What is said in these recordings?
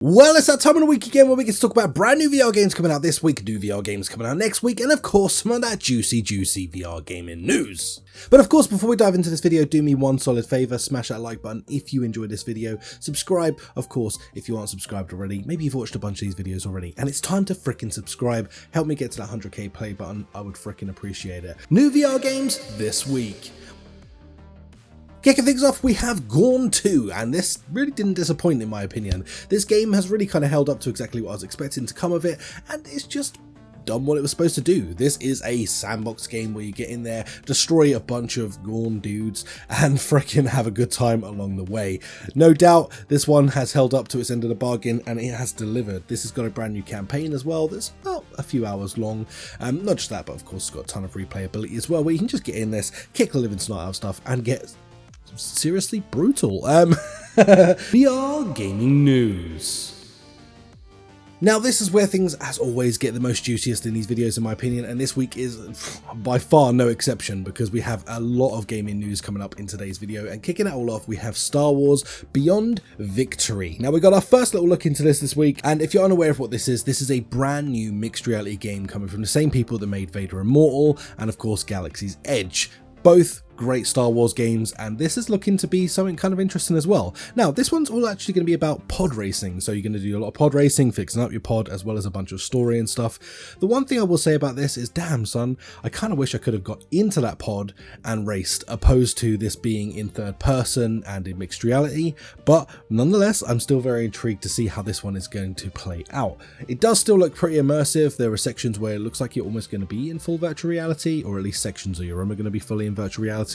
Well, it's that time of the week again where we get to talk about brand new VR games coming out this week, new VR games coming out next week, and of course some of that juicy VR gaming news. But of course, before we dive into this video, do me one solid favour, smash that like button if you enjoyed this video, subscribe, of course, if you aren't subscribed already, maybe you've watched a bunch of these videos already, and it's time to frickin' subscribe, help me get to that 100k play button, I would frickin' appreciate it. New VR games this week. Kicking things off, we have Gone 2, and this really didn't disappoint in my opinion. This game has really kind of held up to exactly what I was expecting to come of it, and it's just done what it was supposed to do. This is a sandbox game where you get in there, destroy a bunch of Gone dudes, and frickin' have a good time along the way. No doubt, this one has held up to its end of the bargain, and it has delivered. This has got a brand new campaign as well that's about a few hours long. Not just that, but of course it's got a ton of replayability as well, where you can just get in this, kick the living snot out of stuff, and get seriously brutal. VR gaming news. Now this is where things, as always, get the most juiciest in these videos in my opinion, and this week is by far no exception because we have a lot of gaming news coming up in today's video, and kicking it all off we have Star Wars Beyond Victory. Now we got our first little look into this week, and if you're unaware of what this is a brand new mixed reality game coming from the same people that made Vader Immortal and of course Galaxy's Edge. Both great Star Wars games, and this is looking to be something kind of interesting as well. Now this one's all actually going to be about pod racing, so you're going to do a lot of pod racing, fixing up your pod, as well as a bunch of story and stuff. The one thing I will say about this is, damn son, I kind of wish I could have got into that pod and raced, opposed to this being in third person and in mixed reality, but nonetheless I'm still very intrigued to see how this one is going to play out. It does still look pretty immersive. There are sections where it looks like you're almost going to be in full virtual reality, or at least sections of your room are going to be fully in virtual reality.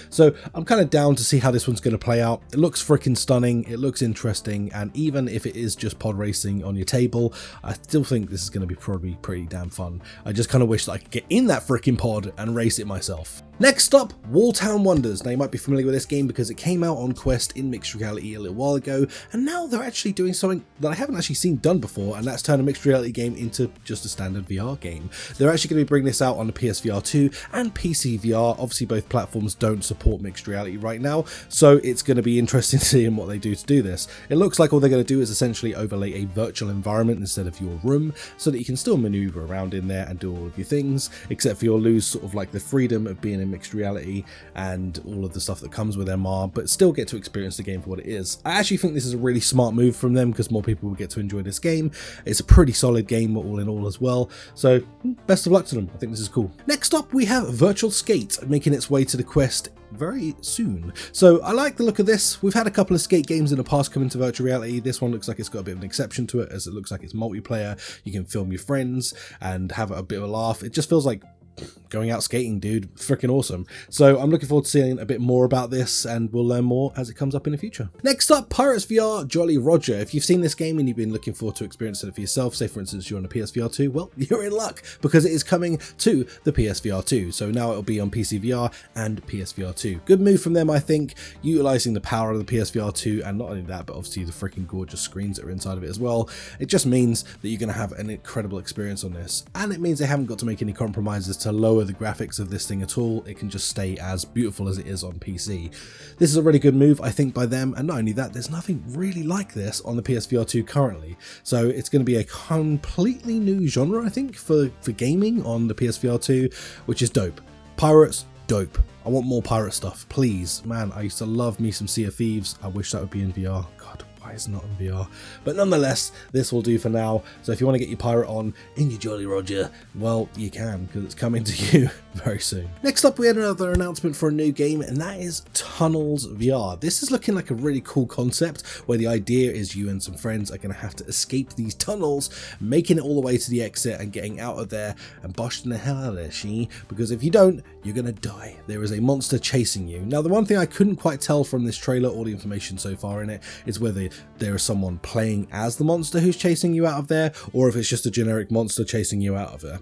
So I'm kind of down to see how this one's going to play out. It looks freaking stunning, it looks interesting, and even if it is just pod racing on your table, I still think this is going to be probably pretty damn fun. I just kind of wish that I could get in that freaking pod and race it myself. Next up, Walltown Wonders. Now you might be familiar with this game because it came out on Quest in mixed reality a little while ago, and now they're actually doing something that I haven't actually seen done before, and that's turn a mixed reality game into just a standard VR game. They're actually going to be bringing this out on the PSVR 2 and PCVR. Obviously both platforms don't support mixed reality right now, so it's going to be interesting seeing what they do to do this. It looks like all they're going to do is essentially overlay a virtual environment instead of your room, so that you can still maneuver around in there and do all of your things, except for you'll lose sort of like the freedom of being in mixed reality and all of the stuff that comes with MR, but still get to experience the game for what it is. I actually think this is a really smart move from them because more people will get to enjoy this game. It's a pretty solid game all in all as well, so best of luck to them. I think this is cool. Next up we have Virtual Skate making its way to the Quest very soon. So I like the look of this. We've had a couple of skate games in the past come into virtual reality. This one looks like it's got a bit of an exception to it, as it looks like it's multiplayer. You can film your friends and have a bit of a laugh. It just feels like going out skating, dude. Freaking awesome. So I'm looking forward to seeing a bit more about this, and we'll learn more as it comes up in the future. Next up, Pirates VR Jolly Roger. If you've seen this game and you've been looking forward to experiencing it for yourself, say for instance you're on a PSVR 2, well, you're in luck because it is coming to the PSVR 2. So now it'll be on PCVR and PSVR 2. Good move from them, I think, utilizing the power of the PSVR 2, and not only that, but obviously the freaking gorgeous screens that are inside of it as well. It just means that you're going to have an incredible experience on this, and it means they haven't got to make any compromises to lower the graphics of this thing at all. It can just stay as beautiful as it is on PC. This is a really good move, I think, by them, and not only that, there's nothing really like this on the PSVR 2 currently, so it's going to be a completely new genre, I think, for gaming on the PSVR 2, which is dope. Pirates, dope. I want more pirate stuff, please. Man, I used to love me some Sea of Thieves. I wish that would be in VR. God, why is it not in VR? But nonetheless, this will do for now. So if you want to get your pirate on in your Jolly Roger, well, you can, because it's coming to you very soon. Next up, we had another announcement for a new game, and that is Tunnels VR. This is looking like a really cool concept, where the idea is you and some friends are going to have to escape these tunnels, making it all the way to the exit and getting out of there and boshing the hell out of there, because if you don't, you're going to die. There is a monster chasing you. Now, the one thing I couldn't quite tell from this trailer or the information so far in it is whether there is someone playing as the monster who's chasing you out of there, or if it's just a generic monster chasing you out of there.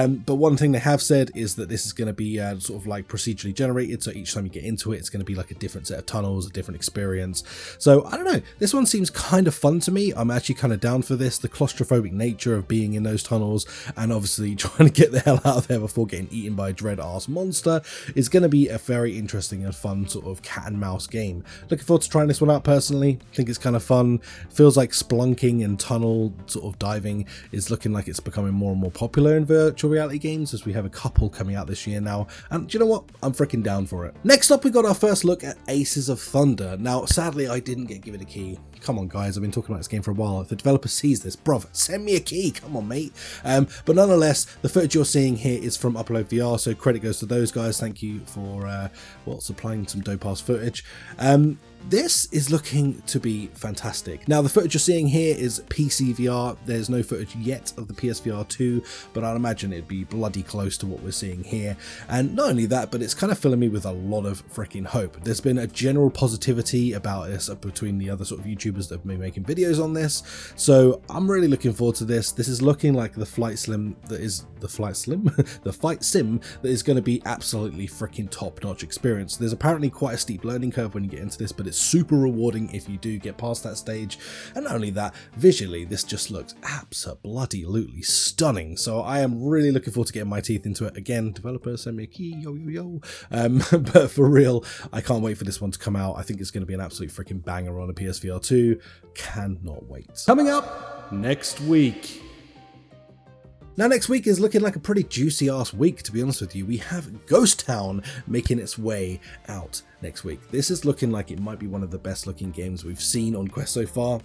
But one thing they have said is that this is going to be sort of like procedurally generated, so each time you get into it, it's going to be like a different set of tunnels, a different experience. So I don't know, this one seems kind of fun to me. I'm actually kind of down for this. The claustrophobic nature of being in those tunnels, and obviously trying to get the hell out of there before getting eaten by a dread-ass monster, is going to be a very interesting and fun sort of cat and mouse game. Looking forward to trying this one out personally. I think it's kind of of fun. Feels like splunking and tunnel sort of diving is looking like it's becoming more and more popular in virtual reality games, as we have a couple coming out this year now, and do you know what? I'm freaking down for it. Next up, we got our first look at Aces of Thunder. Now, sadly, I didn't get given a key. Come on, guys, I've been talking about this game for a while. If the developer sees this, bruv, send me a key. Come on, mate. But nonetheless, the footage you're seeing here is from Upload VR, so credit goes to those guys. Thank you for supplying some dope-ass footage. This is looking to be fantastic. Now, the footage you're seeing here is PCVR. There's no footage yet of the PSVR 2, but I'd imagine it'd be bloody close to what we're seeing here. And not only that, but it's kind of filling me with a lot of freaking hope. There's been a general positivity about this between the other sort of YouTubers that have been making videos on this. So I'm really looking forward to this. This is looking like the flight sim that is the fight sim that is going to be absolutely freaking top-notch experience. There's apparently quite a steep learning curve when you get into this, but it's super rewarding if you do get past that stage. And not only that, visually this just looks absolutely stunning. So I am really looking forward to getting my teeth into it. Again, developer, send me a key, yo. But for real, I can't wait for this one to come out. I think it's going to be an absolute freaking banger on a PSVR 2. Cannot wait. Coming up next week. Now, next week is looking like a pretty juicy ass week, to be honest with you. We have Ghost Town making its way out next week. This is looking like it might be one of the best looking games we've seen on Quest so far,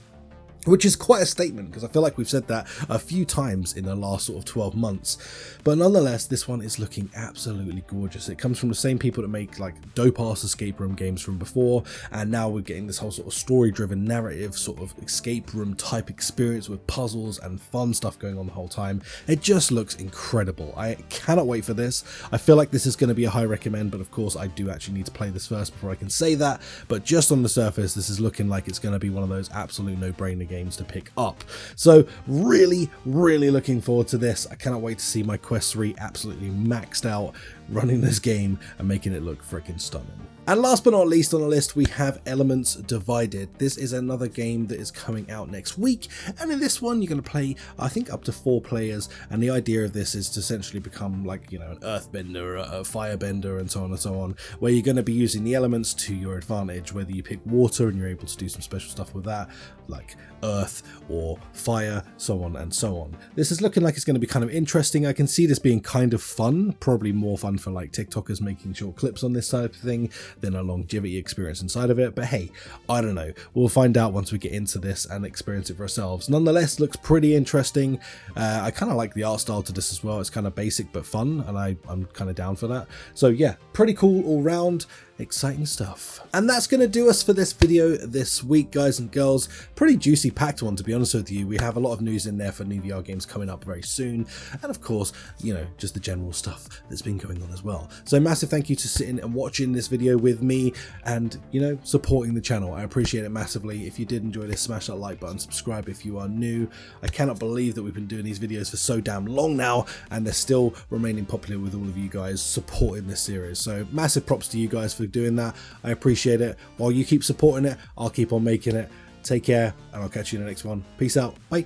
which is quite a statement, because I feel like we've said that a few times in the last sort of 12 months. But nonetheless, this one is looking absolutely gorgeous. It comes from the same people that make like dope-ass escape room games from before, and now we're getting this whole sort of story-driven narrative sort of escape room type experience with puzzles and fun stuff going on the whole time. It just looks incredible. I cannot wait for this. I feel like this is going to be a high recommend, but of course I do actually need to play this first before I can say that. But just on the surface, this is looking like it's going to be one of those absolute no-brainer games to pick up. So really looking forward to this. I cannot wait to see my Quest 3 absolutely maxed out running this game and making it look freaking stunning. And last but not least on the list, we have Elements Divided. This is another game that is coming out next week, and in this one you're going to play, I think, up to 4 players, and the idea of this is to essentially become like, you know, an earthbender, a firebender, and so on, where you're going to be using the elements to your advantage, whether you pick water and you're able to do some special stuff with that, like earth or fire, so on and so on. This is looking like it's going to be kind of interesting. I can see this being kind of fun, probably more fun for like TikTokers making short clips on this type of thing than a longevity experience inside of it. But hey, I don't know. We'll find out once we get into this and experience it for ourselves. Nonetheless, looks pretty interesting. I kind of like the art style to this as well. It's kind of basic but fun, and I'm kind of down for that. So yeah, pretty cool all round. Exciting stuff. And that's going to do us for this video this week, guys and girls. Pretty juicy packed one, to be honest with you. We have a lot of news in there for new VR games coming up very soon, and of course, you know, just the general stuff that's been going on as well. So massive thank you to sitting and watching this video with me and, you know, supporting the channel. I appreciate it massively. If you did enjoy this, smash that like button, subscribe if you are new. I cannot believe that we've been doing these videos for so damn long now, and they're still remaining popular with all of you guys supporting this series. So massive props to you guys for doing that. I appreciate it. While you keep supporting it, I'll keep on making it. Take care, and I'll catch you in the next one. Peace out. Bye.